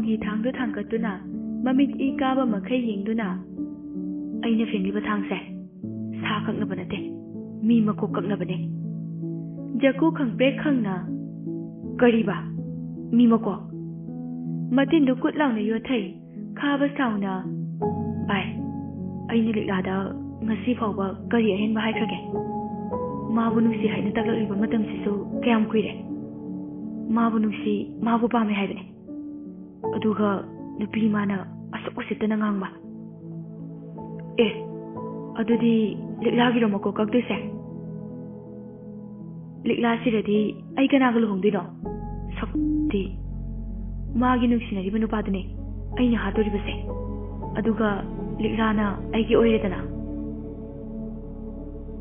hi thangdu thangkatuna mamit I kaba makhai yengduna aina fengliba thangse sa khaknaba nate mi makok kaknabane jaku khangpre khangna kariba mi makok matin du kut launa yothai khaba sauna bai aina liklada ngasi phawba kari ahen ba haikrage mabu nusi haina taklaliba matam sisu kayam kuire mabu nusi mabu pame haibane aduga nupi mana asuk usitana ngangba adudi liklagi ro makok kakduse likla siradi ai kanaga luhongdino sakti magi nuksinari banu padune aina hatori base aduga liklana aigi oiredana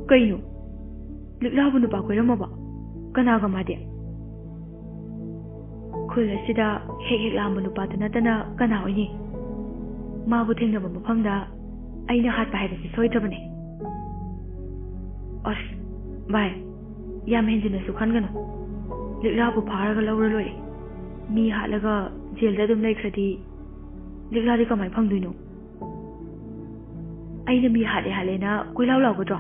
kainu likla bunu pa koiramaba kanaga made khula sida hek lambu nu padana tana kana oini mabu thengnaba mafamda aina hatpa haibase soitrabane as bai yam henjina su khangano likla bu pharaga lawra loi mi halaga jelda dum laikhradi likla ri kamai phangduino aina mi hale na koilaw law godro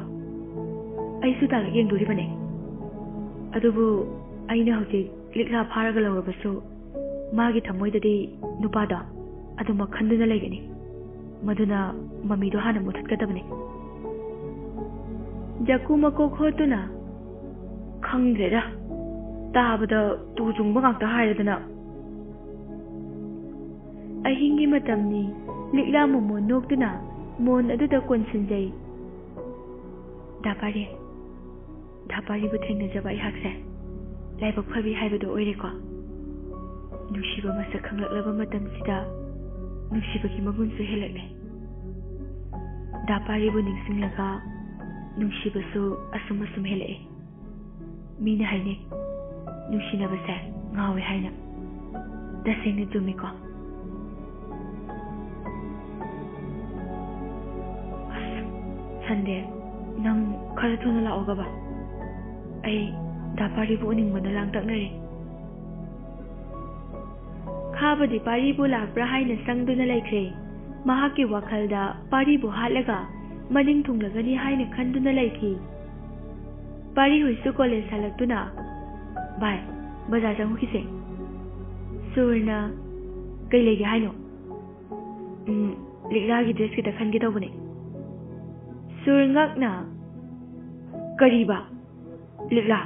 ai su ta yeng duri bane adubu aina hoje likla pharaga lawra basu magi thamoidadi nupada aduma khanduna laigani maduna mami do hana muthatkadabane jakuma ko khotuna khangdreda tabada tujungba ngakta hairadana ahingi matamni likla momo noktuna mon aduda konsinjai dapari bu thengna jaba ihakse laiba phabi haibado oireko nushiba masa khanglaklaba matam sida nushiba ki magun su helakle dapari bu ningsinglaga nushiba su asum helake mina haine nushina base ngawe haina daseng jumiko sande nang khara thuna la ogaba ai dapari bu ning mana lang taknare khabadi pari bu lakbra haina sangduna laikre mahaki wakhalda pari bu halaga maning thunglagani haina khanduna laiki pari hoisu college salaktuna bai bazar jangu kise surna kailege haino liklagi dress kita khange tawbane surngakna kariba likla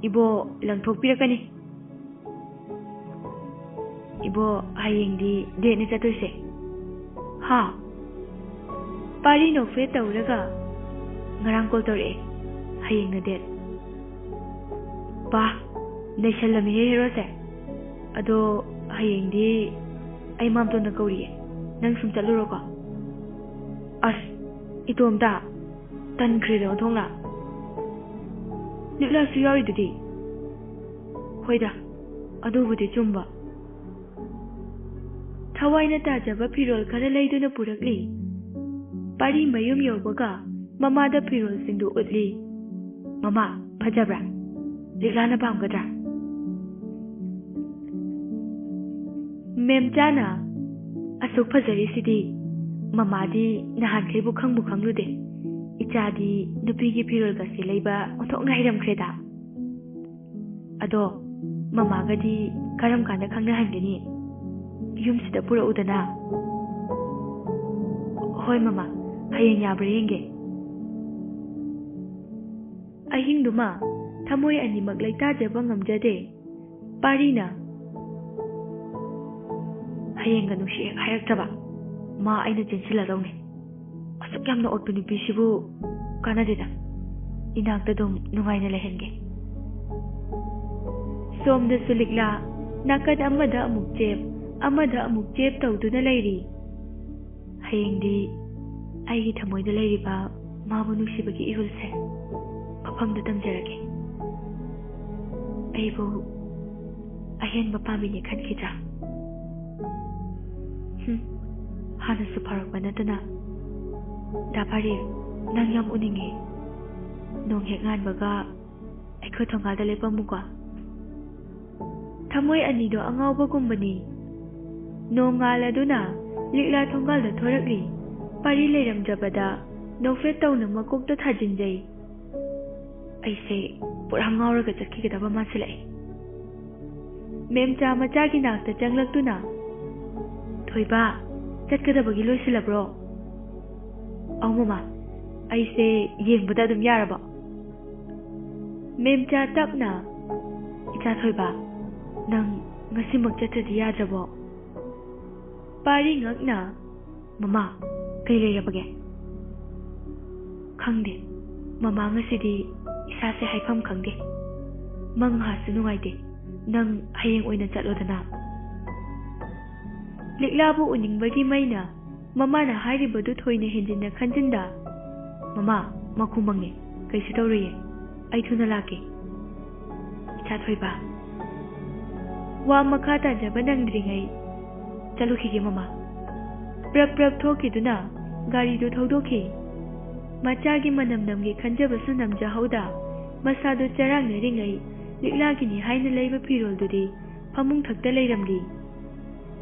ibo langthokpirakani ibo hayengdi dene chatuse ha pari no fe tawraga ngarang call tore hayengna det ba naishalami hero se ado hayengdi ai mamto na kauri nang sum chaluro ko as itomda tan khredo thongla likla su yawi dudi hoida adu budi chumba thawaina ta jaba pirol khara leiduna purakli pari mayum yobaga mama da pirol singdu utli mama phajabra likla na pamgadra memjana asuk phajari sidi mama di nahan khaibu khangbu khanglude ichadi nupi gi pirol ga silaiba onthok ngairam khreda ado mama gadi karam kanda khangna hangeni yum sida pura udana hoi mama hayeng yabra yenge ahing duma thamoi ani maglai ta jaba ngamjade parina hayeng ga nushi hayak taba ma aina jinsila rawne asuk yamna otpu nupi sibu kanadeda inakta dum nungaina lehenge somda sulikla nakad amada amuk chep tawduna lairi hayengdi aigi thamoida lairiba mabu nusibagi ihulse mafamda tamjarage aibu ahen bapamine khankidra hana su farakba natana dapari nang yam uninge nong hek nganbaga aikho thongalda lepamuko thamoi ani do angawba gumbani Nongaladuna, Likla Tongal the Toragli, Pari Ledam Jabada, no Feto no Makuk the Tajinjay. I say, put Hangaura to kick it up a masile. Memta Majagina, the Jangla Tuna. Toiba, Tatka Bagilo Silabro. Oh, Mama, I say, Yin Budadum Yaraba. Memta Tapna, it's a Toiba, Nang Masimuk Jetta the Yadrabo. Pari Ngakna, Mama, Kayle Rabage. Kangde, Mama City, Isase Haipam Kangde. Mang has no idea, Nang Haying Win at Lodana. Liklabu uning bagi maina, Mama na hari badu toine hinjin na kanjinda. Mama, makumangi, kay sitoriye, ay tunalaki. Chatoy ba? Wa makata jabanang dringay. Chaluki Mama. Prab thoki duna, gari do thodoki. Machagi manamnamgi kanjabasu namja hauda, masado charang ringay, liklagi ni haina layba pirol dudi, pamung thakta layramdi.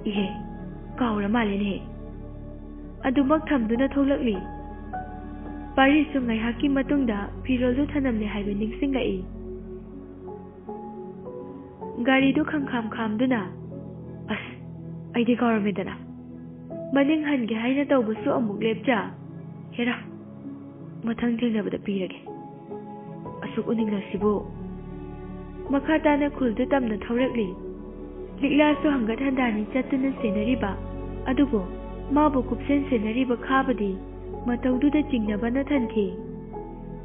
Ihe. Kaura malene. Adumak thamduna tholakli. Pari sungai haki matungda piroldu thanamne haibe ningsingai. Gari du kham-kham-duna. As, aidi kaura medana. Maning hange haina tawbusu amuk lepja. Hera. Mathang thengnabada pirage. Asuk uningna sibu. Makhatana khuldu tamna thaurakli. Liklasu hangat handani chattuna senariba. Adugo, mabu kupsen senariba khabadi, mataududa jingnabana thanki.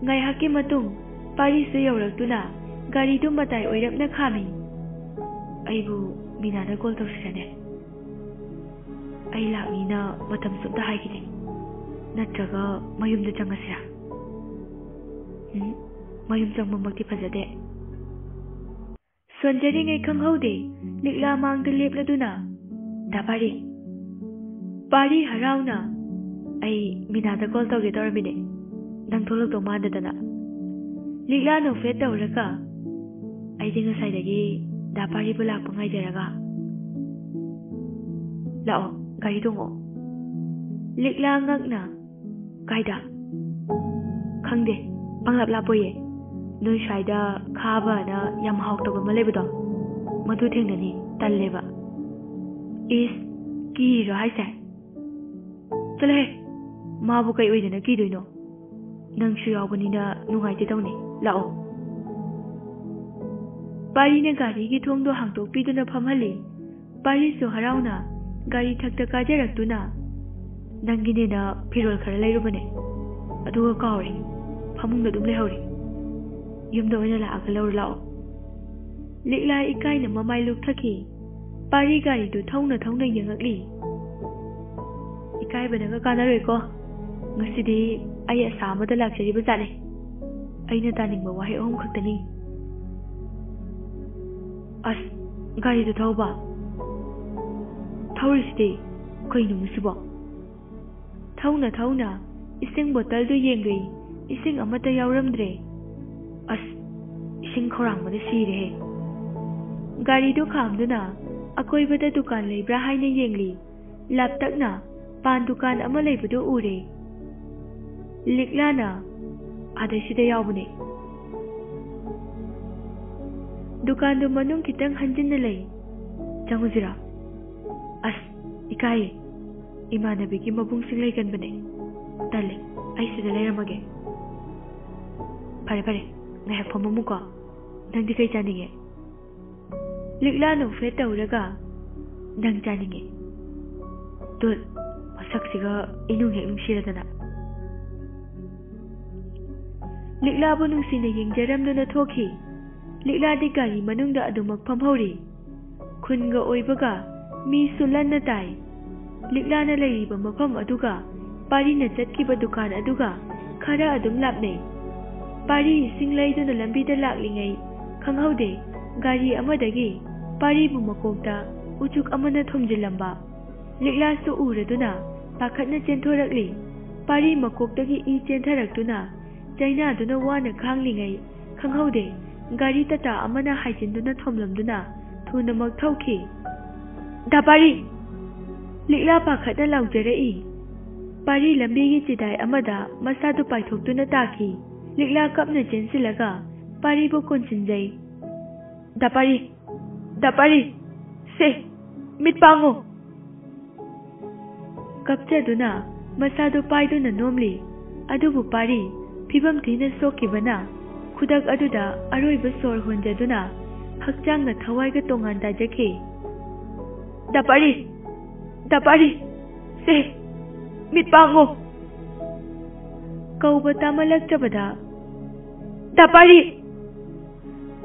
Ngai haki matung, pari su yaurakduna, garidu matai oirapna khami. Aibu minada call tawsirane. Ai laknina matam sumta haigide. Natraga mayumda changasira. Mayum changmamaki phajade. Sonjari ngai khanghaude, Likla mangda lepladuna. Dabari. Pari harauna. Ai minada call tawge dormine. Nang tholok to madadana. Likla no fet tawraga. Ai dinga saidagi dabari bulak pangai jaraga. Lao, gari dongo. Likla ngakna. Kaida. Khangde, panglap lapoye. Noi shaida khaba na yam hawk to malebdo. Madu thengnani talleba. Is ki ro haise. Chale, mabu kai oidena ki doino. Nang shu yawbani na nungai te tawne. Lao. Pari na gari ki thongdo hangtok piduna phamhali. Pari su harauna gari thakta kajarakduna. Nangine na phirol khara lairubane. Aduga kawri. Phamungda dum lehawri. Yumda oina la akalawr lao. Likla ikai na mamai luk thaki. Pari gari do thongna yangakli. Ikai bana ka kanaroi ko. Ngasidi ay asama da lakshari ba zane. Ay na taningba wahi ahum khaktani. As gari do thawba. Thawrisidi kaino musibo. Thawna ising bottle do yengai. Ising amata yawramdre. As ising khorang mada sire. Gari do khamduna akoi bada dukan leibra haina yengli. Laptakna pan dukan ama leibado ure. Liklana adasida yawbane. Dukan do manung kitang hanjin na lay. Changuzira. As ikai imanabi ki mabung singlay kan bane. Dale ay sida layramage. Pare ngayak pamamuka. Nang di kay janinge. Likla no feta uraga. Nang janinge. Dul masaksiga inung heknung siradana. Likla bu nung sinaying jaram na thoki. Likla di gari manungda adumak pamhori. Kunga oibaga mi sulan na tay. Likla na layriba mafam aduga. Pari na chatkiba dukan aduga. Khara adum lapne. Pari singlay do na lambida laklingay. Kanghaude gari amadagi. Pari bu makokta ujuk amana thomjilamba. Likla su uraduna pakhat na chenthorakli. Pari makoktagi I chentharakduna. Jaina duna wana khanglingay. Kanghaude gari tata amana haijinduna thomlamduna. Thunamak thauki. Da pari ꯂꯤꯛꯂꯥ ꯄꯥꯈꯠꯅ ꯂꯥꯎꯖꯔꯛꯏ꯫ ꯄꯥꯔꯤ ꯂꯝꯕꯤꯒꯤ ꯆꯤꯗꯥꯏ ꯑꯃꯗ ꯃꯁꯥꯗꯨ ꯄꯥꯏꯊꯣꯛꯇꯨꯅ ꯇꯥꯈꯤ꯫ ꯂꯤꯛꯂꯥ ꯀꯞꯅ ꯆꯦꯟꯁꯤꯜꯂꯒ ꯄꯥꯔꯤꯕꯨ ꯀꯣꯟꯁꯤꯟꯖꯩ꯫ ꯗꯥ ꯄꯥꯔꯤ, ꯁꯦ, ꯃꯤꯠ ꯄꯥꯡꯉꯨ! ꯀꯞꯆꯗꯨꯅ ꯃꯁꯥꯗꯨ ꯄꯥꯏꯗꯨꯅ ꯅꯣꯝꯂꯤ꯫ ꯑꯗꯨꯕꯨ ꯄꯥꯔꯤ ꯐꯤꯕꯝ ꯊꯤꯅ ꯁꯣꯛꯈꯤꯕꯅ ꯈꯨꯗꯛ ꯑꯗꯨꯗ ꯑꯔꯣꯏꯕ ꯁꯣꯔ ꯍꯣꯟꯖꯗꯨꯅ ꯍꯛꯆꯥꯡꯒ ꯊꯋꯥꯏꯒ ꯇꯣꯉꯥꯟ ꯇꯥꯖꯈꯤ꯫ ꯗꯥ ꯄꯥꯔꯤ, ꯁꯦ, ꯃꯤꯠ ꯄꯥꯡꯉꯨ! ꯀꯧꯕ ꯇꯥꯃꯜꯂꯛꯇꯕꯗ ꯗꯥ ꯄꯥꯔꯤ!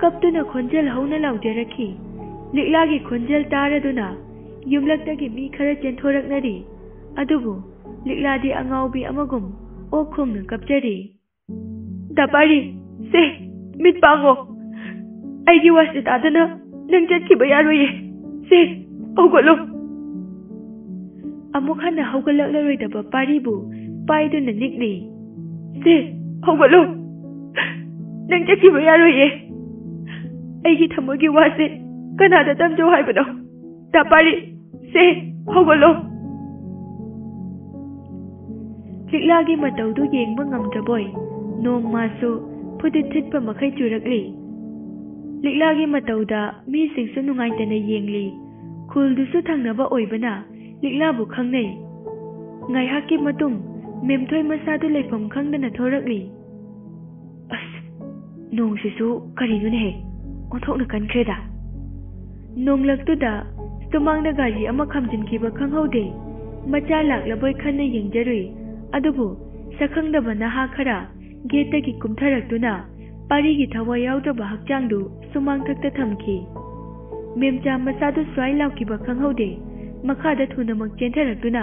ꯀꯞꯇꯨꯅ ꯈꯣꯟꯖꯦꯜ ꯍꯧꯅ ꯂꯥꯎꯖꯔꯛꯈꯤ꯫ ꯂꯤꯛꯂꯥꯒꯤ ꯈꯣꯟꯖꯦꯜ ꯇꯥꯔꯗꯨꯅ ꯌꯨꯝꯂꯛꯇꯒꯤ ꯃꯤ ꯈꯔ ꯆꯦꯟꯊꯣꯔꯛꯅꯔꯤ꯫ ꯑꯗꯨꯕꯨ ꯂꯤꯛꯂꯥꯗꯤ ꯑꯉꯥꯎꯕꯤ ꯑꯃꯒꯨꯝ ꯑꯣꯛ ꯈꯣꯡꯅ ꯀꯞꯆꯔꯤ꯫ ꯗꯥ ꯄꯥꯔꯤ, ꯁꯦ, ꯃꯤꯠ ꯄꯥꯡꯉꯨ! ꯑꯩꯒꯤ ꯋꯥꯁꯦ ꯇꯥꯗꯅ ꯅꯪ ꯆꯠꯈꯤꯕ ꯌꯥꯔꯣꯏꯌꯦ꯫ ꯁꯦ, ꯍꯧꯒꯠꯂꯨ! ꯑꯃꯨꯛ ꯍꯟꯅ ꯍꯧꯒꯠꯂꯛꯂꯔꯣꯏꯗꯕ ꯄꯥꯔꯤꯕꯨ ꯄꯥꯏꯗꯨꯅ ꯅꯤꯛꯂꯤ꯫ ꯁꯦ, ꯍꯧꯒꯠꯂꯨ! ꯅꯪ ꯆꯠꯈꯤꯕ ꯌꯥꯔꯣꯏꯌꯦ꯫ ꯑꯩꯒꯤ ꯊꯃꯣꯏꯒꯤ ꯋꯥꯁꯦ ꯀꯅꯥꯗ ꯇꯝꯖꯧ ꯍꯥꯏꯕꯅꯣ? ꯗꯥ ꯄꯥꯔꯤ, ꯁꯦ, ꯍꯧꯒꯠꯂꯨ! ꯂꯤꯛꯂꯥꯒꯤ ꯃꯇꯧꯗꯨ ꯌꯦꯡꯕ ꯉꯝꯗ꯭ꯔꯕꯣꯏ ꯅꯣꯡꯃꯁꯨ ꯐꯨꯗꯤꯠ ꯊꯤꯠꯄ ꯃꯈꯩ ꯆꯨꯔꯛꯂꯤ꯫ ꯂꯤꯛꯂꯥꯒꯤ ꯃꯇꯧꯗ ꯃꯤꯁꯤꯡꯁꯨ ꯅꯨꯡꯉꯥꯏꯇꯅ ꯌꯦꯡꯂꯤ꯫ ꯈꯨꯜꯗꯨꯁꯨ ꯊꯪꯅꯕ ꯑꯣꯏꯕꯅ ꯂꯤꯛꯂꯥꯕꯨ ꯈꯪꯅꯩ꯫ ꯉꯥꯏꯍꯥꯛꯀꯤ ꯃꯇꯨꯡ ꯃꯦꯝꯊꯣꯏ ꯃꯁꯥꯗꯨ ꯂꯩꯐꯝ ꯈꯪꯗꯅ ꯊꯣꯔꯛꯂꯤ꯫ ꯑꯁ, ꯅꯣꯡꯁꯤꯁꯨ ꯀꯔꯤꯅꯣꯅꯦꯍꯦ, ꯑꯣꯟꯊꯣꯛꯅ ꯀꯟꯈ꯭ꯔꯦꯗ! ꯅꯣꯡꯂꯛꯇꯨꯗ ꯁꯨꯃꯥꯡꯗ ꯒꯥꯔꯤ ꯑꯃ ꯈꯥꯝꯖꯤꯟꯈꯤꯕ ꯈꯪꯍꯧꯗꯦ꯫ ꯃꯆꯥ ꯂꯥꯛꯂꯕꯣꯏ ꯈꯟꯅ ꯌꯦꯡꯖꯔꯨꯏ꯫ ꯑꯗꯨꯕꯨ ꯁꯛꯈꯪꯗꯕ ꯅꯍꯥ ꯈꯔ ꯒꯦꯠꯇꯒꯤ ꯀꯨꯝꯊꯔꯛꯇꯨꯅ ꯄꯥꯔꯤꯒꯤ ꯊꯋꯥꯏ ꯌꯥꯎꯗ꯭ꯔꯕ ꯍꯛꯆꯥꯡꯗꯨ ꯁꯨꯃꯥꯡꯊꯛꯇ ꯊꯝꯈꯤ꯫ ꯃꯦꯝꯆꯥ ꯃꯆꯥꯗꯨ ꯁ꯭ꯋꯥꯏ ꯂꯥꯎꯈꯤꯕ ꯈꯪꯍꯧꯗꯦ꯫ ꯃꯈꯥꯗ ꯊꯨꯅꯃꯛ ꯆꯦꯟꯊꯔꯛꯇꯨꯅ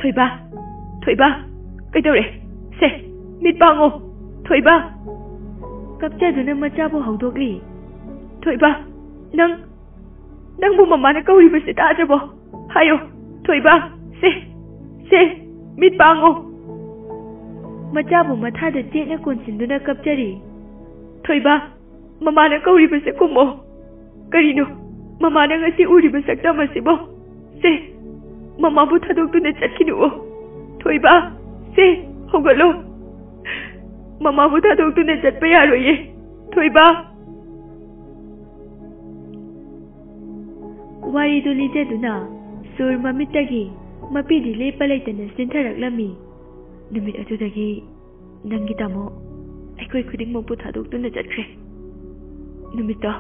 ꯊꯣꯏꯕ, ꯀꯩꯗꯧꯔꯦ? ꯁꯦ, ꯃꯤꯠ ꯄꯥꯡꯉꯨ! ꯊꯣꯏꯕ! ꯀꯞꯆꯗꯨꯅ ꯃꯆꯥꯕꯨ ꯍꯧꯗꯣꯛꯂꯤ꯫ ꯊꯣꯏꯕ, ꯅꯪꯕꯨ ꯃꯃꯥꯅ ꯀꯧꯔꯤꯕꯁꯦ ꯇꯥꯗ꯭ꯔꯕꯣ? ꯍꯥꯏꯌꯣ, ꯊꯣꯏꯕ! ꯁꯦ, ꯃꯤꯠ ꯄꯥꯡꯉꯨ! ꯃꯆꯥꯕꯨ ꯃꯊꯥꯗ ꯆꯦꯠꯅ ꯀꯣꯟꯁꯤꯟꯗꯨꯅ ꯀꯞꯆꯔꯤ꯫ ꯊꯣꯏꯕ, ꯃꯃꯥꯅ ꯀꯧꯔꯤꯕꯁꯦ ꯈꯨꯝꯃꯣ! ꯀꯔꯤꯅꯣ ꯃꯃꯥꯅ ꯉꯁꯤ ꯎꯔꯤꯕ ꯁꯛꯇꯝ ꯑꯁꯤꯕꯣ? ꯁꯦ, ꯃꯃꯥꯕꯨ ꯊꯥꯗꯣꯛꯇꯨꯅ ꯆꯠꯈꯤꯅꯨꯑꯣ! ꯊꯣꯏꯕ, ꯁꯦ, ꯍꯧꯒꯠꯂꯨ! ꯃꯃꯥꯕꯨ ꯊꯥꯗꯣꯛꯇꯨꯅ ꯆꯠꯄ ꯌꯥꯔꯣꯏꯌꯦ꯫ ꯊꯣꯏꯕ! ꯋꯥꯔꯤꯗꯨ ꯂꯤꯖꯗꯨꯅ ꯁꯨꯔ ꯃꯃꯤꯠꯇꯒꯤ ꯃꯄꯤꯗꯤ ꯂꯦꯞꯄ ꯂꯩꯇꯅ ꯆꯦꯟꯊꯔꯛꯂꯝꯃꯤ꯫ ꯅꯨꯃꯤꯠ ꯑꯗꯨꯗꯒꯤ ꯅꯪꯒꯤ ꯇꯥꯃꯣ ꯑꯩꯈꯣꯏ ꯈꯨꯗꯤꯡꯃꯛꯄꯨ ꯊꯥꯗꯣꯛꯇꯨꯅ ꯆꯠꯈ꯭ꯔꯦ꯫ ꯅꯨꯃꯤꯠꯇꯣ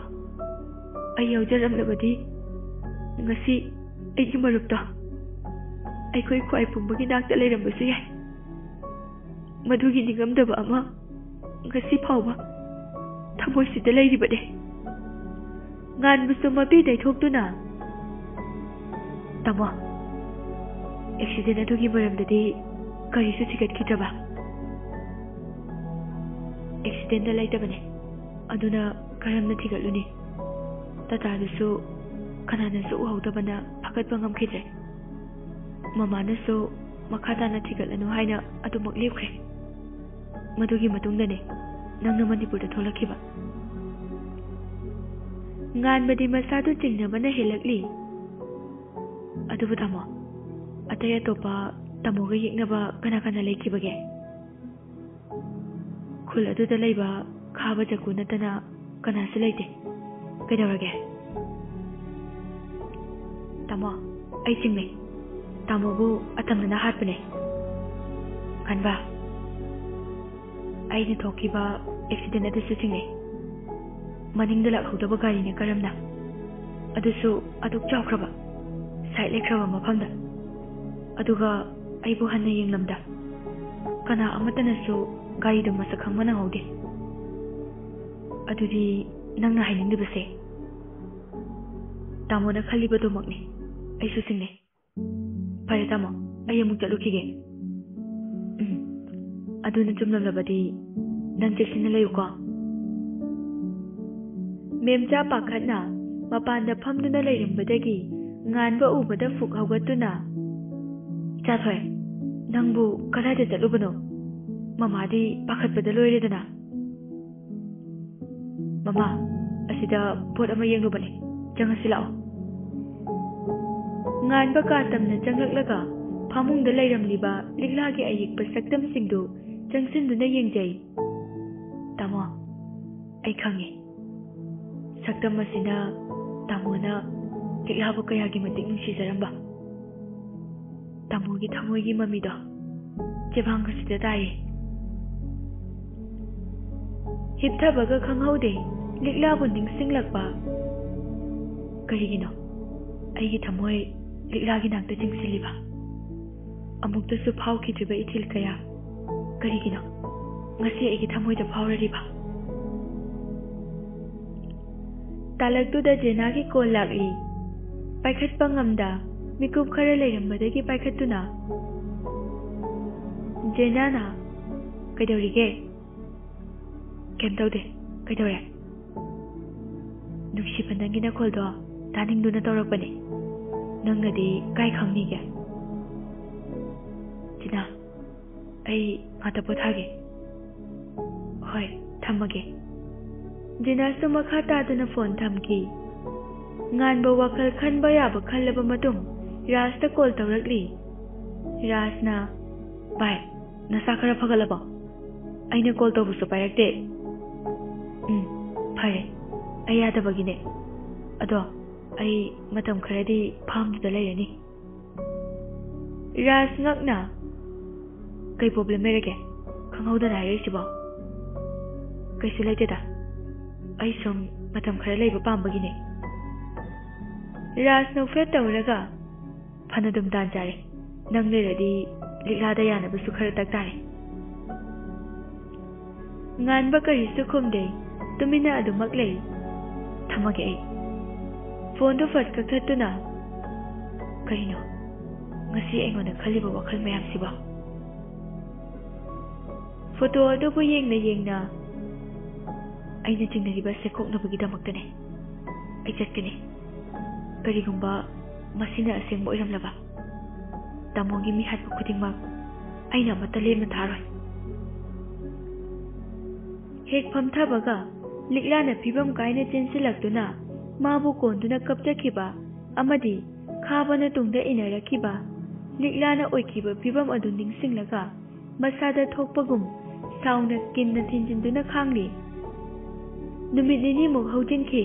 ꯑꯩ ꯌꯥꯎꯖꯔꯝꯂꯕꯗꯤ ꯉꯁꯤ ꯑꯩꯒꯤ ꯃꯔꯨꯞꯇꯣ ꯑꯩꯈꯣꯏ ꯈ꯭ꯋꯥꯏ ꯄꯨꯝꯕꯒꯤ ꯅꯥꯛꯇ ꯂꯩꯔꯝꯕꯁꯨ ꯌꯥꯏ꯫ ꯃꯗꯨꯒꯤ ꯅꯤꯡꯉꯝꯗꯕ ꯑꯃ ꯉꯁꯤ ꯐꯥꯎꯕ ꯊꯃꯣꯏꯁꯤꯗ ꯂꯩꯔꯤꯕꯅꯤ꯫ ꯉꯥꯟꯕꯁꯨ ꯃꯄꯤ ꯇꯩꯊꯣꯛꯇꯨꯅ ꯇꯥꯃꯣ, ꯑꯦꯛꯁꯤꯗꯦꯟ ꯑꯗꯨꯒꯤ ꯃꯔꯝꯗꯗꯤ ꯀꯔꯤꯁꯨ ꯊꯤꯒꯠꯈꯤꯗ꯭ꯔꯕ? ꯑꯦꯛꯁꯤꯗꯦꯟꯗ ꯂꯩꯇꯕꯅꯤ, ꯑꯗꯨꯅ ꯀꯔꯝꯅ ꯊꯤꯒꯠꯂꯨꯅꯤ? ꯇꯥꯇꯥꯗꯨꯁꯨ ꯀꯅꯥꯅꯁꯨ ꯎꯍꯧꯗꯕꯅ ꯐꯒꯠꯄ ꯉꯝꯈꯤꯗ꯭ꯔꯦ꯫ ꯃꯃꯥꯅꯁꯨ ꯃꯈꯥ ꯇꯥꯅ ꯊꯤꯒꯠꯂꯅꯨ ꯍꯥꯏꯅ ꯑꯗꯨꯃꯛ ꯂꯦꯞꯈ꯭ꯔꯦ꯫ ꯃꯗꯨꯒꯤ ꯃꯇꯨꯡꯗꯅꯦ ꯅꯪꯅ ꯃꯅꯤꯄꯨꯔꯗ ꯊꯣꯛꯂꯛꯈꯤꯕ꯫ ꯉꯥꯟꯕꯗꯤ ꯃꯁꯥꯗꯨ ꯆꯤꯡꯅꯕꯅ ꯍꯦꯜꯂꯛꯂꯤ꯫ ꯑꯗꯨꯕꯨ ꯇꯥꯃꯣ, ꯑꯇꯩ ꯑꯇꯣꯞꯄ ꯇꯥꯃꯣꯒ ꯌꯦꯛꯅꯕ ꯀꯅꯥ ꯂꯩꯈꯤꯕꯒꯦ? ꯈꯨꯜ ꯑꯗꯨꯗ ꯂꯩꯕ ꯈꯥꯕ ꯖꯒꯨ ꯅꯠꯇꯅ ꯀꯅꯥꯁꯨ ꯂꯩꯇꯦ꯫ ꯀꯩꯗꯧꯔꯒꯦ? ꯇꯥꯃꯣ, ꯑꯩ ꯆꯤꯡꯅꯩ꯫ ꯇꯥꯃꯣꯕꯨ ꯑꯇꯝꯅꯅ ꯍꯥꯠꯄꯅꯦ꯫ ꯉꯥꯟꯕ, ꯑꯩꯅ ꯊꯣꯛꯈꯤꯕ ꯑꯦꯛꯁꯤꯗꯦꯟ ꯑꯗꯨꯁꯨ ꯆꯤꯡꯅꯩ꯫ ꯃꯅꯤꯡꯗ ꯂꯥꯛꯍꯧꯗꯕ ꯒꯥꯔꯤꯅꯦ ꯀꯔꯝꯅ, ꯑꯗꯨꯁꯨ ꯑꯗꯨꯛ ꯆꯥꯎꯈ꯭ꯔꯕ ꯁꯥꯏꯠ ꯂꯩꯈ꯭ꯔꯕ ꯃꯐꯝꯗ, ꯑꯗꯨꯒ ꯑꯩꯕꯨ ꯍꯟꯅ ꯌꯦꯡꯂꯝꯗ ꯀꯅꯥ ꯑꯃꯠꯇꯅꯁꯨ ꯒꯥꯔꯤꯗꯣ ꯃꯁꯛ ꯈꯪꯕ ꯅꯪꯍꯧꯗꯦ꯫ ꯑꯗꯨꯗꯤ ꯅꯪꯅ ꯍꯥꯏꯅꯤꯡꯂꯤꯕꯁꯦ ꯇꯥꯃꯣꯅ ꯈꯜꯂꯤꯕꯗꯨꯃꯛꯅꯤ, ꯑꯩꯁꯨ ꯆꯤꯡꯅꯩ꯫ ꯐꯔꯦ ꯇꯥꯃꯣ, ꯑꯩ ꯑꯃꯨꯛ ꯆꯠꯂꯨꯈꯤꯒꯦ꯫ ꯑꯗꯨꯅ ꯆꯨꯝꯂꯝꯂꯕꯗꯤ ꯅꯪ ꯆꯦꯛꯁꯤꯟꯅ ꯂꯩꯌꯨꯀꯣ꯫ ꯃꯦꯝꯆꯥ ꯄꯥꯈꯠꯅ ꯃꯄꯥꯟꯗ ꯐꯝꯗꯨꯅ ꯂꯩꯔꯝꯕꯗꯒꯤ ꯉꯥꯟꯕ ꯎꯕꯗ ꯐꯨꯛ ꯍꯧꯒꯠꯇꯨꯅ ꯏꯆꯥꯊꯣꯏ, ꯅꯪꯕꯨ ꯀꯗꯥꯏꯗ ꯆꯠꯂꯨꯕꯅꯣ? ꯃꯃꯥꯗꯤ ꯄꯥꯈꯠꯄꯗ ꯂꯣꯏꯔꯦꯗꯅ꯫ ꯃꯃꯥ, ꯑꯁꯤꯗ ꯄꯣꯠ ꯑꯃ ꯌꯦꯡꯂꯨꯕꯅꯦ, ꯆꯪꯉꯁꯤ ꯂꯥꯛꯑꯣ꯫ ꯉꯥꯟꯕ ꯀꯥ ꯇꯝꯅ ꯆꯪꯂꯛꯂꯒ ꯐꯃꯨꯡꯗ ꯂꯩꯔꯝꯂꯤꯕ ꯂꯤꯛꯂꯥꯒꯤ ꯑꯌꯦꯛꯄ ꯁꯛꯇꯝꯁꯤꯡꯗꯨ ꯆꯪꯁꯤꯟꯗꯨꯅ ꯌꯦꯡꯖꯩ꯫ ꯇꯥꯃꯣ, ꯑꯩ ꯈꯪꯉꯤ ꯁꯛꯇꯝ ꯑꯁꯤꯅ ꯇꯥꯃꯣꯅ ꯂꯤꯛꯂꯥꯕꯨ ꯀꯌꯥꯒꯤ ꯃꯇꯤꯛ ꯅꯨꯡꯁꯤꯖꯔꯝꯕ꯫ ꯇꯥꯃꯣꯒꯤ ꯊꯃꯣꯏꯒꯤ ꯃꯃꯤꯗꯣ ꯆꯦꯕꯥꯡꯒꯁꯤꯗ ꯇꯥꯏꯌꯦ꯫ ꯍꯤꯞꯊꯕꯒ ꯈꯪꯍꯧꯗꯦ ꯂꯤꯛꯂꯥꯕꯨ ꯅꯤꯡꯁꯤꯡꯂꯛꯄ꯫ ꯀꯔꯤꯒꯤꯅꯣ ꯑꯩꯒꯤ ꯊꯃꯣꯏ ꯂꯤꯛꯂꯥꯒꯤ ꯅꯥꯛꯇ ꯆꯤꯡꯁꯤꯜꯂꯤꯕ? ꯑꯃꯨꯛꯇꯁꯨ ꯐꯥꯎꯈꯤꯗ꯭ꯔꯤꯕ ꯏꯊꯤꯜ ꯀꯌꯥ ꯀꯔꯤꯒꯤꯅꯣ ꯉꯁꯤ ꯑꯩꯒꯤ ꯊꯃꯣꯏꯗ ꯐꯥꯎꯔꯔꯤꯕ? ꯇꯥꯂꯛꯇꯨꯗ ꯖꯦꯅꯥꯒꯤ ꯀꯣꯜ ꯂꯥꯛꯂꯤ꯫ ꯄꯥꯏꯈꯠꯄ ꯉꯝꯗ ꯃꯤꯀꯨꯞ ꯈꯔ ꯂꯩꯔꯝꯕꯗꯒꯤ ꯄꯥꯏꯈꯠꯇꯨꯅ, ꯖꯦꯅꯥꯅ ꯀꯩꯗꯧꯔꯤꯒꯦ? ꯀꯩꯝ ꯇꯧꯗꯦ, ꯀꯩꯗꯧꯔꯦ? ꯅꯨꯡꯁꯤꯕ ꯅꯪꯒꯤ ꯅꯈꯣꯜꯗꯣ ꯇꯥꯅꯤꯡꯗꯨꯅ ꯇꯧꯔꯛꯄꯅꯦ, ꯅꯪꯅꯗꯤ ꯀꯥꯏ ꯈꯪꯅꯤꯒꯦ? ꯖꯦꯅꯥ, ꯑꯩ ꯉꯥꯛꯇ ꯄꯣꯊꯥꯒꯦ꯫ ꯍꯣꯏ, ꯊꯝꯃꯒꯦ꯫ ꯖꯦꯅꯥꯁꯨ ꯃꯈꯥ ꯇꯥꯗꯅ ꯐꯣꯟ ꯊꯝꯈꯤ꯫ ꯉꯥꯟꯕ ꯋꯥꯈꯜ ꯈꯟꯕ ꯌꯥꯕ ꯈꯜꯂꯕ ꯃꯇꯨꯡ ꯔꯥꯖꯇ ꯀꯣꯜ ꯇꯧꯔꯛꯂꯤ꯫ ꯔꯥꯖꯅ, ꯚꯥꯏ, ꯅꯁꯥ ꯈꯔ ꯐꯒꯠꯂꯕꯣ? ꯑꯩꯅ ꯀꯣꯜ ꯇꯧꯕꯁꯨ ꯄꯥꯏꯔꯛꯇꯦ꯫ ꯐꯔꯦ, ꯑꯩ ꯌꯥꯗꯕꯒꯤꯅꯦ꯫ ꯑꯗꯣ ꯑꯩ ꯃꯇꯝ ꯈꯔꯗꯤ ꯐꯥꯝꯗꯨꯗ ꯂꯩꯔꯅꯤ꯫ ꯔꯥꯖ ꯉꯛꯅ, ꯀꯩ ꯄ꯭ꯔꯣꯕ꯭ꯂꯦꯝ ꯂꯩꯔꯒꯦ ꯈꯪꯍꯧꯗꯅ ꯍꯥꯏꯔꯛꯏꯁꯤꯕꯣ? ꯀꯩꯁꯨ ꯂꯩꯇꯦꯗ, ꯑꯩ ꯁꯨꯝ ꯃꯇꯝ ꯈꯔ ꯂꯩꯕ ꯄꯥꯝꯕꯒꯤꯅꯦ꯫ ꯔꯥꯖ ꯅꯣꯛꯐꯦꯠ ꯇꯧꯔꯒ, ꯐꯅꯗꯨꯝ ꯇꯥꯟ ꯆꯥꯔꯦ, ꯅꯪ ꯂꯩꯔꯗꯤ ꯂꯤꯛꯂꯥꯗ ꯌꯥꯅꯕꯁꯨ ꯈꯔ ꯇꯛ ꯇꯥꯔꯦ꯫ ꯉꯥꯟꯕ ꯀꯔꯤꯁꯨ ꯈꯨꯝꯗꯦ, ꯇꯨꯃꯤꯟꯅ ꯑꯗꯨꯃꯛ ꯂꯩ꯫ ꯊꯝꯃꯒꯦ ꯑꯩ꯫ ꯐꯣꯟꯗꯨ ꯐꯠ ꯀꯛꯊꯠꯇꯨꯅ, ꯀꯔꯤꯅꯣ ꯉꯁꯤ ꯑꯩꯉꯣꯟꯗ ꯈꯜꯂꯤꯕ ꯋꯥꯈꯜ ꯃꯌꯥꯝꯁꯤꯕꯣ? ꯐꯣꯇꯣ ꯑꯗꯨꯕꯨ ꯌꯦꯡꯅ ꯌꯦꯡꯅ, ꯑꯩꯅ ꯆꯤꯡꯅꯔꯤꯕꯁꯦ ꯀꯣꯛꯅꯕꯒꯤꯗꯃꯛꯇꯅꯦ ꯑꯩ ꯆꯠꯀꯅꯤ꯫ ꯀꯔꯤꯒꯨꯝꯕ ꯃꯁꯤꯅ ꯑꯁꯦꯡꯕ ꯑꯣꯏꯔꯝꯂꯕ, ꯇꯥꯃꯣꯒꯤ ꯃꯤꯍꯥꯠꯄ ꯈꯨꯗꯤꯡꯃꯛ ꯑꯩꯅ ꯑꯃꯠꯇ ꯂꯦꯝꯅ ꯊꯥꯔꯣꯏ꯫ ꯍꯦꯛ ꯐꯝꯊꯕꯒ ꯂꯤꯛꯂꯥꯅ ꯐꯤꯕꯝ ꯀꯥꯏꯅ ꯆꯦꯟꯁꯤꯜꯂꯛꯇꯨꯅ ꯃꯥꯕꯨ ꯀꯣꯟꯗꯨꯅ ꯀꯞꯆꯈꯤꯕ ꯑꯃꯗꯤ ꯈꯥꯕꯅ ꯇꯨꯡꯗ ꯏꯟꯅꯔꯛꯈꯤꯕ ꯂꯤꯛꯂꯥꯅ ꯑꯣꯏꯈꯤꯕ ꯐꯤꯕꯝ ꯑꯗꯨ ꯅꯤꯡꯁꯤꯡꯂꯒ ꯃꯁꯥꯗ ꯊꯣꯛꯄꯒꯨꯝ ꯁꯥꯎꯅ ꯀꯤꯟꯅ ꯊꯤꯟꯖꯤꯟꯗꯨꯅ ꯈꯥꯡꯂꯤ꯫ ꯅꯨꯃꯤꯠ ꯅꯤꯅꯤꯃꯨꯛ ꯍꯧꯖꯤꯟꯈꯤ꯫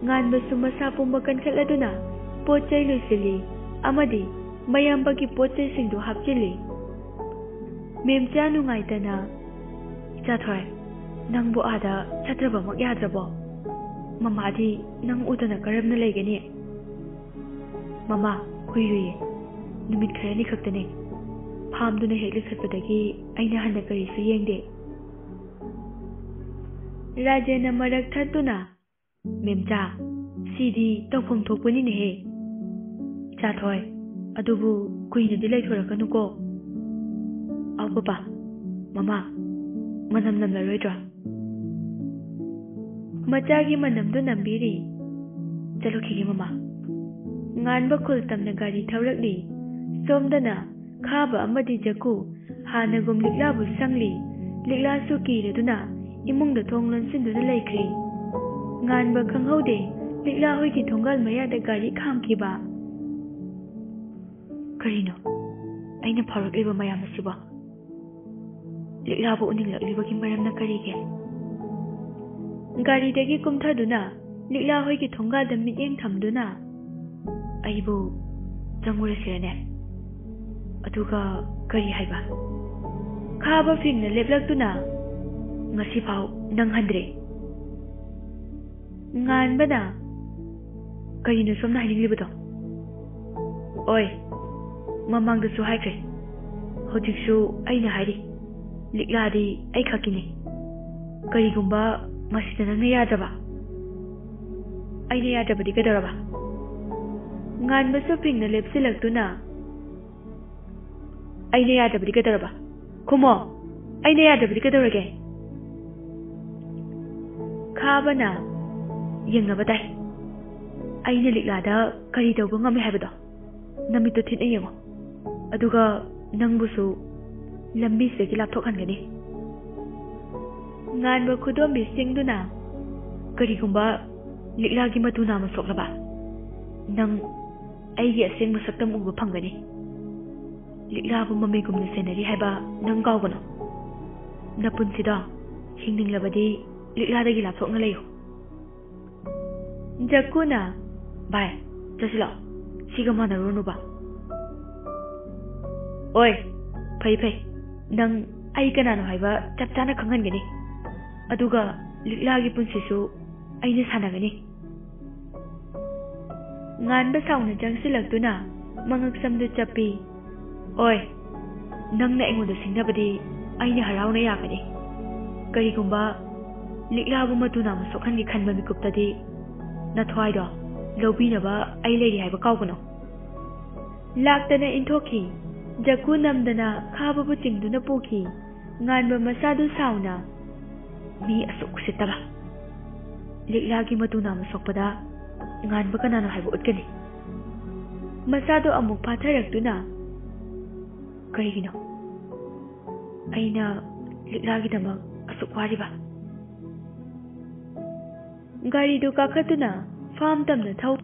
ꯉꯥꯟꯕꯁꯨ ꯃꯁꯥ ꯄꯨꯝꯕ ꯀꯟꯈꯠꯂꯗꯨꯅ ꯄꯣꯠ ꯆꯩ ꯂꯣꯏꯁꯤꯜꯂꯤ ꯑꯃꯗꯤ ꯃꯌꯥꯝꯕꯒꯤ ꯄꯣꯠ ꯆꯩꯁꯤꯡꯗꯨ ꯍꯥꯞꯆꯤꯜꯂꯤ꯫ ꯃꯦꯝꯆꯥ ꯅꯨꯡꯉꯥꯏꯇꯅ, ꯏꯆꯥꯊꯣꯏ, ꯅꯪꯕꯨ ꯑꯥꯗ ꯆꯠꯇ꯭ꯔꯕꯃꯛ ꯌꯥꯗ꯭ꯔꯕꯣ? ꯃꯃꯥꯗꯤ ꯅꯪ ꯎꯗꯅ ꯀꯔꯝꯅ ꯂꯩꯒꯅꯤ? ꯃꯃꯥ, ꯀꯨꯏꯔꯣꯏꯌꯦ, ꯅꯨꯃꯤꯠ ꯈꯔꯅꯤ ꯈꯛꯇꯅꯦ꯫ ꯐꯥꯝꯗꯨꯅ ꯍꯦꯛ ꯂꯤꯈꯠꯄꯗꯒꯤ ꯑꯩꯅ ꯍꯟꯅ ꯀꯔꯤꯁꯨ ꯌꯦꯡꯗꯦ꯫ ꯔꯥꯖꯦꯟꯅ ꯃꯔꯛ ꯊꯠꯇꯨꯅ, ꯃꯦꯝꯆꯥ, ꯁꯤꯗꯤ ꯇꯧꯐꯝ ꯊꯣꯛꯄꯅꯤꯅꯦꯍꯦ꯫ ꯏꯆꯥꯊꯣꯏ, ꯑꯗꯨꯕꯨ ꯀꯨꯏꯅꯗꯤ ꯂꯩꯊꯣꯔꯛꯀꯅꯨꯀꯣ꯫ ꯑꯧ ꯄꯄꯥ, ꯃꯃꯥ, ꯃꯅꯝ ꯅꯝꯂꯔꯣꯏꯗ꯭ꯔꯣ? ꯃꯆꯥꯒꯤ ꯃꯅꯝꯗꯨ ꯅꯝꯕꯤꯔꯤ꯫ ꯆꯠꯂꯨꯈꯤꯒꯦ ꯃꯃꯥ꯫ ꯉꯥꯟꯕ ꯈꯨꯜ ꯇꯝꯅ ꯒꯥꯔꯤ ꯊꯧꯔꯛꯂꯤ꯫ ꯁꯣꯝꯗꯅ ꯈꯥꯕ ꯑꯃꯗꯤ ꯖꯀꯨ ꯍꯥꯟꯅꯒꯨꯝ ꯂꯤꯛꯂꯥꯕꯨ ꯁꯪꯂꯤ꯫ ꯂꯤꯛꯂꯥꯁꯨ ꯀꯤꯔꯗꯨꯅ ꯏꯃꯨꯡꯗ ꯊꯣꯡ ꯂꯣꯟꯁꯤꯟꯗꯨꯅ ꯂꯩꯈ꯭ꯔꯤ꯫ ꯉꯥꯟꯕ ꯈꯪꯍꯧꯗꯦ ꯂꯤꯛꯂꯥ ꯍꯣꯏꯒꯤ ꯊꯣꯡꯒꯥꯜ ꯃꯌꯥꯗ ꯒꯥꯔꯤ ꯈꯥꯝꯈꯤꯕ꯫ ꯀꯔꯤꯅꯣ ꯑꯩꯅ ꯐꯥꯎꯔꯛꯂꯤꯕ ꯃꯌꯥꯝ ꯑꯁꯤꯕꯣ? ꯂꯤꯛꯂꯥꯕꯨ ꯎꯅꯤꯡꯂꯛꯂꯤꯕꯒꯤ ꯃꯔꯝꯅ ꯀꯔꯤꯒꯦ? ꯒꯥꯔꯤꯗꯒꯤ ꯀꯨꯝꯊꯗꯨꯅ ꯂꯤꯛꯂꯥ ꯍꯣꯏꯒꯤ ꯊꯣꯡꯒꯥꯜꯗ ꯃꯤꯠꯌꯦꯡ ꯊꯝꯗꯨꯅ, ꯑꯩꯕꯨ ꯆꯪꯉꯨꯔꯁꯤꯔꯅꯦ? ꯑꯗꯨꯒ ꯀꯔꯤ ꯍꯥꯏꯕ? ꯈꯥꯕ ꯐꯤꯡꯅ ꯂꯦꯞꯂꯛꯇꯨꯅ, ꯉꯁꯤꯐꯥꯎ ꯅꯪꯍꯟꯗ꯭ꯔꯦ꯫ ꯉꯥꯟꯕꯅ, ꯀꯔꯤꯅꯣ ꯁꯣꯝꯅ ꯍꯥꯏꯅꯤꯡꯂꯤꯕꯗꯣ? ꯑꯣꯏ, ꯃꯃꯥꯡꯗꯁꯨ ꯍꯥꯏꯈ꯭ꯔꯦ, ꯍꯧꯖꯤꯛꯁꯨ ꯑꯩꯅ ꯍꯥꯏꯔꯤ, ꯂꯤꯛꯂꯥꯗꯤ ꯑꯩ ꯈꯛꯀꯤꯅꯤ꯫ ꯀꯔꯤꯒꯨꯝꯕ ꯃꯁꯤꯗ ꯅꯪꯅ ꯌꯥꯗ꯭ꯔꯕ? ꯑꯩꯅ ꯌꯥꯗ꯭ꯔꯕꯗꯤ ꯀꯩꯗꯧꯔꯕ? ꯉꯥꯟꯕꯁꯨ ꯐꯤꯡꯅ ꯂꯦꯞꯁꯤꯜꯂꯛꯇꯨꯅ, ꯑꯩꯅ ꯌꯥꯗ꯭ꯔꯕꯗꯤ ꯀꯩꯗꯧꯔꯕ? ꯈꯨꯝꯃꯣ, ꯑꯩꯅ ꯌꯥꯗ꯭ꯔꯕꯗꯤ ꯀꯩꯗꯧꯔꯒꯦ? ꯈꯥꯕꯅ, ꯌꯦꯡꯅꯕ ꯇꯥꯏ, ꯑꯩꯅ ꯂꯤꯛꯂꯥꯗ ꯀꯔꯤ ꯇꯧꯕ ꯉꯝꯃꯤ ꯍꯥꯏꯕꯗꯣ ꯅꯃꯤꯠꯇꯨ ꯊꯤꯠꯅ ꯌꯦꯡꯉꯣ, ꯑꯗꯨꯒ ꯅꯪꯕꯨꯁꯨ ꯂꯝꯕꯤꯁꯤꯗꯒꯤ ꯂꯥꯞꯊꯣꯛꯍꯟꯒꯅꯤ꯫ ꯉꯥꯟꯕ ꯈꯨꯗꯣꯝꯕꯤꯁꯤꯡꯗꯨꯅ, ꯀꯔꯤꯒꯨꯝꯕ ꯂꯤꯛꯂꯥꯒꯤ ꯃꯇꯨ ꯅꯥꯝꯃ ꯁꯣꯛꯂꯕ ꯅꯪ ꯑꯩꯒꯤ ꯑꯁꯦꯡꯕ ꯁꯛꯇꯝ ꯎꯕ ꯐꯪꯒꯅꯤ. ꯂꯤꯛꯂꯥꯕꯨ ꯃꯃꯤꯒꯨꯝꯅ ꯁꯦꯟꯅꯔꯤ ꯍꯥꯏꯕ ꯅꯪ ꯀꯥꯎꯒꯅꯨ. ꯅꯄꯨꯟꯁꯤꯗ ꯍꯤꯡꯅꯤꯡꯂꯕꯗꯤ ꯂꯤꯛꯂꯥꯗꯒꯤ ꯂꯥꯞꯊꯣꯛꯅ ꯂꯩꯌꯨ. ꯖꯛꯀꯨꯅ ꯚꯥꯏ ꯆꯠꯁꯤꯂꯣ, ꯁꯤꯒ ꯃꯥꯟꯅꯔꯨꯔꯅꯨꯕ. ꯑꯣꯏ ꯐꯩ ꯐꯩ, ꯅꯪ ꯑꯩ ꯀꯅꯥꯅꯣ ꯍꯥꯏꯕ ꯆꯞ ꯆꯥꯅ ꯈꯪꯍꯟꯒꯅꯤ. ꯑꯗꯨꯒ ꯂꯤꯛꯂꯥꯒꯤ ꯄꯨꯟꯁꯤꯁꯨ ꯑꯩꯅ ꯁꯥꯟꯅꯒꯅꯤ. ꯉꯥꯟꯕ ꯁꯥꯎꯅ ꯆꯪꯁꯤꯜꯂꯛꯇꯨꯅ ꯃꯉꯛꯁꯝꯗꯨ ꯆꯞꯄꯤ. ꯑꯣꯏ, ꯅꯪꯅ ꯑꯩꯉꯣꯟꯗ ꯁꯤꯡꯅꯕꯗꯤ ꯑꯩꯅ ꯍꯔꯥꯎꯅ ꯌꯥꯒꯅꯤ. ꯀꯔꯤꯒꯨꯝꯕ ꯂꯤꯛꯂꯥꯕꯨ ꯃꯇꯨ ꯅꯥꯝꯃ ꯁꯣꯛꯍꯟꯒꯦ ꯈꯟꯕ ꯃꯤꯀꯨꯞꯇꯗꯤ ꯅꯊ꯭ꯋꯥꯏꯗꯣ ꯂꯧꯕꯤꯅꯕ ꯑꯩ ꯂꯩꯔꯤ ꯍꯥꯏꯕ ꯀꯥꯎꯒꯅꯨ. ꯂꯥꯛꯇꯅ ꯏꯟꯊꯣꯛꯈꯤ. ꯖꯛꯀꯨ ꯅꯝꯗꯅ ꯈꯥꯕꯕꯨ ꯆꯤꯡꯗꯨꯅ ꯄꯨꯈꯤ. ꯉꯥꯟꯕ ꯃꯁꯥꯗꯨ ꯁꯥꯎꯅ, ꯃꯤ ꯑꯁꯨꯛ ꯎꯁꯤꯠꯇꯕ. ꯂꯤꯛꯂꯥꯒꯤ ꯃꯇꯨ ꯅꯥꯝꯃ ꯁꯣꯛꯄꯗ ꯉꯥꯟꯕ ꯀꯅꯥꯅꯣ ꯍꯥꯏꯕ ꯎꯠꯀꯅꯤ. ꯃꯁꯥꯗꯣ ꯑꯃꯨꯛ ꯐꯥꯊꯔꯛꯇꯨꯅ, ꯀꯔꯤꯒꯤꯅꯣ ꯑꯩꯅ ꯂꯤꯛꯂꯥꯒꯤꯗꯃꯛ ꯑꯁꯨꯛ ꯋꯥꯔꯤꯕ? ꯒꯥꯔꯤꯗꯨ ꯀꯥꯈꯠꯇꯨꯅ ꯐꯥꯝ ꯇꯝꯅ ꯊꯧ.